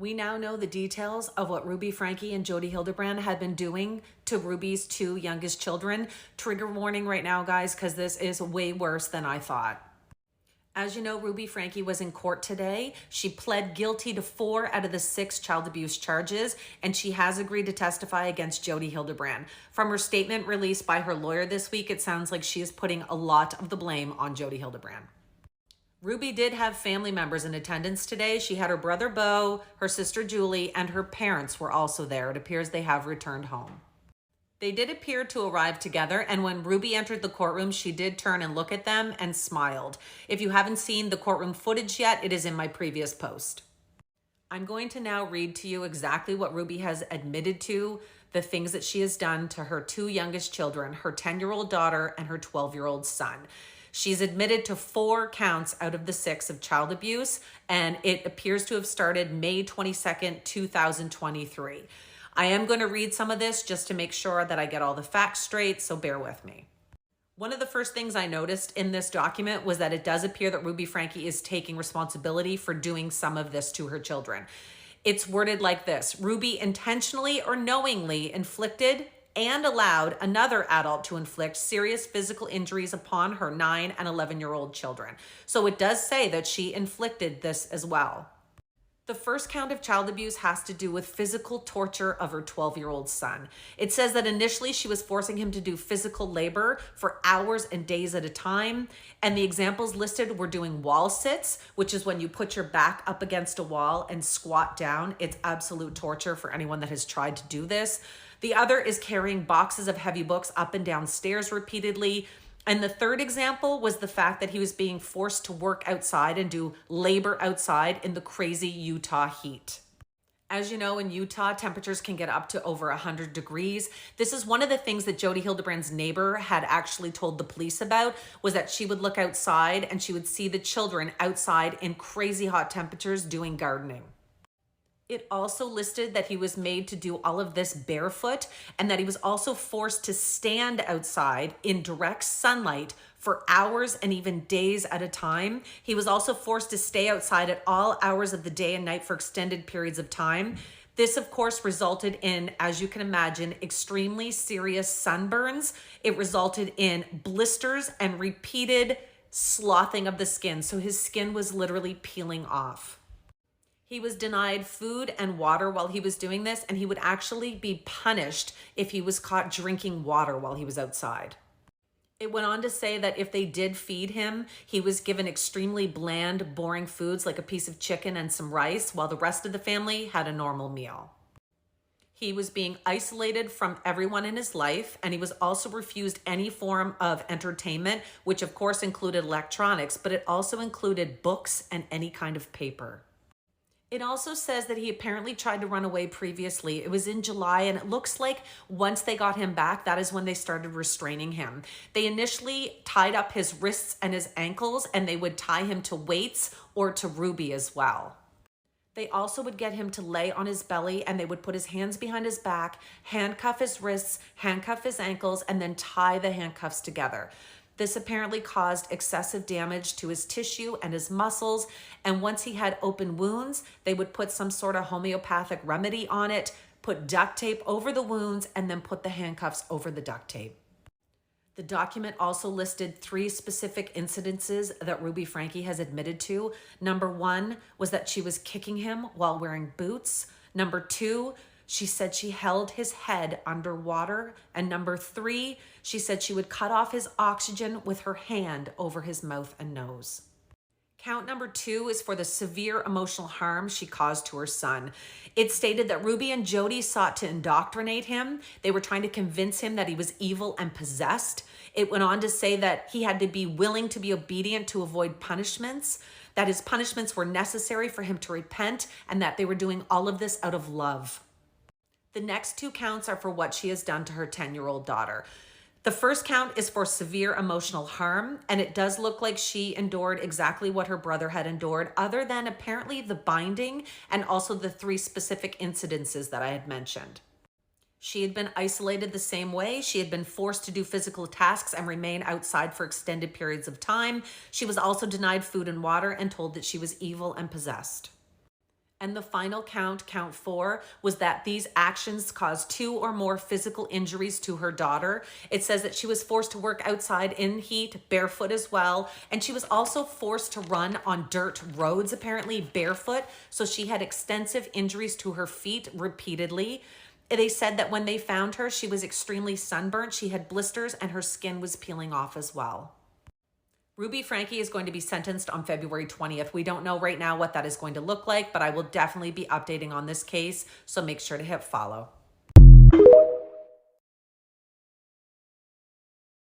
We now know the details of what Ruby Franke and Jodi Hildebrandt had been doing to Ruby's two youngest children. Trigger warning right now, guys, because this is way worse than I thought. As you know, Ruby Franke was in court today. She pled guilty to 4 out of the 6 child abuse charges, and she has agreed to testify against Jodi Hildebrandt. From her statement released by her lawyer this week, it sounds like she is putting a lot of the blame on Jodi Hildebrandt. Ruby did have family members in attendance today. She had her brother Beau, her sister Julie, and her parents were also there. It appears they have returned home. They did appear to arrive together, and when Ruby entered the courtroom, she did turn and look at them and smiled. If you haven't seen the courtroom footage yet, it is in my previous post. I'm going to now read to you exactly what Ruby has admitted to, the things that she has done to her 2 youngest children, her 10-year-old daughter and her 12-year-old son. She's admitted to 4 counts out of the 6 of child abuse, and it appears to have started May 22nd, 2023. I am going to read some of this just to make sure that I get all the facts straight, so bear with me. One of the first things I noticed in this document was that it does appear that Ruby Franke is taking responsibility for doing some of this to her children. It's worded like this: Ruby intentionally or knowingly inflicted and allowed another adult to inflict serious physical injuries upon her 9 and 11-year-old children. So it does say that she inflicted this as well. The first count of child abuse has to do with physical torture of her 12-year-old son. It says that initially she was forcing him to do physical labor for hours and days at a time. And the examples listed were doing wall sits, which is when you put your back up against a wall and squat down. It's absolute torture for anyone that has tried to do this. The other is carrying boxes of heavy books up and down stairs repeatedly. And the third example was the fact that he was being forced to work outside and do labor outside in the crazy Utah heat. As you know, in Utah, temperatures can get up to over 100 degrees. This is one of the things that Jodi Hildebrandt's neighbor had actually told the police about, was that she would look outside and she would see the children outside in crazy hot temperatures doing gardening. It also listed that he was made to do all of this barefoot and that he was also forced to stand outside in direct sunlight for hours and even days at a time. He was also forced to stay outside at all hours of the day and night for extended periods of time. This, of course, resulted in, as you can imagine, extremely serious sunburns. It resulted in blisters and repeated sloughing of the skin. So his skin was literally peeling off. He was denied food and water while he was doing this, and he would actually be punished if he was caught drinking water while he was outside. It went on to say that if they did feed him, he was given extremely bland, boring foods like a piece of chicken and some rice, while the rest of the family had a normal meal. He was being isolated from everyone in his life, and he was also refused any form of entertainment, which of course included electronics, but it also included books and any kind of paper. It also says that he apparently tried to run away previously. It was in July, and it looks like once they got him back, that is when they started restraining him. They initially tied up his wrists and his ankles, and they would tie him to weights or to Ruby as well. They also would get him to lay on his belly, and they would put his hands behind his back, handcuff his wrists, handcuff his ankles, and then tie the handcuffs together. This apparently caused excessive damage to his tissue and his muscles. And once he had open wounds, they would put some sort of homeopathic remedy on it, put duct tape over the wounds, and then put the handcuffs over the duct tape. The document also listed 3 specific incidences that Ruby Franke has admitted to. Number 1 was that she was kicking him while wearing boots. Number 2, she said she held his head underwater. And number 3, she said she would cut off his oxygen with her hand over his mouth and nose. Count number 2 is for the severe emotional harm she caused to her son. It stated that Ruby and Jodi sought to indoctrinate him. They were trying to convince him that he was evil and possessed. It went on to say that he had to be willing to be obedient to avoid punishments, that his punishments were necessary for him to repent, and that they were doing all of this out of love. The next 2 counts are for what she has done to her 10-year-old daughter. The first count is for severe emotional harm, and it does look like she endured exactly what her brother had endured, other than apparently the binding and also the 3 specific incidences that I had mentioned. She had been isolated the same way. She had been forced to do physical tasks and remain outside for extended periods of time. She was also denied food and water and told that she was evil and possessed. And the final count, count 4, was that these actions caused 2 or more physical injuries to her daughter. It says that she was forced to work outside in heat, barefoot as well. And she was also forced to run on dirt roads, apparently barefoot. So she had extensive injuries to her feet repeatedly. They said that when they found her, she was extremely sunburnt. She had blisters and her skin was peeling off as well. Ruby Franke is going to be sentenced on February 20th. We don't know right now what that is going to look like, but I will definitely be updating on this case, so make sure to hit follow.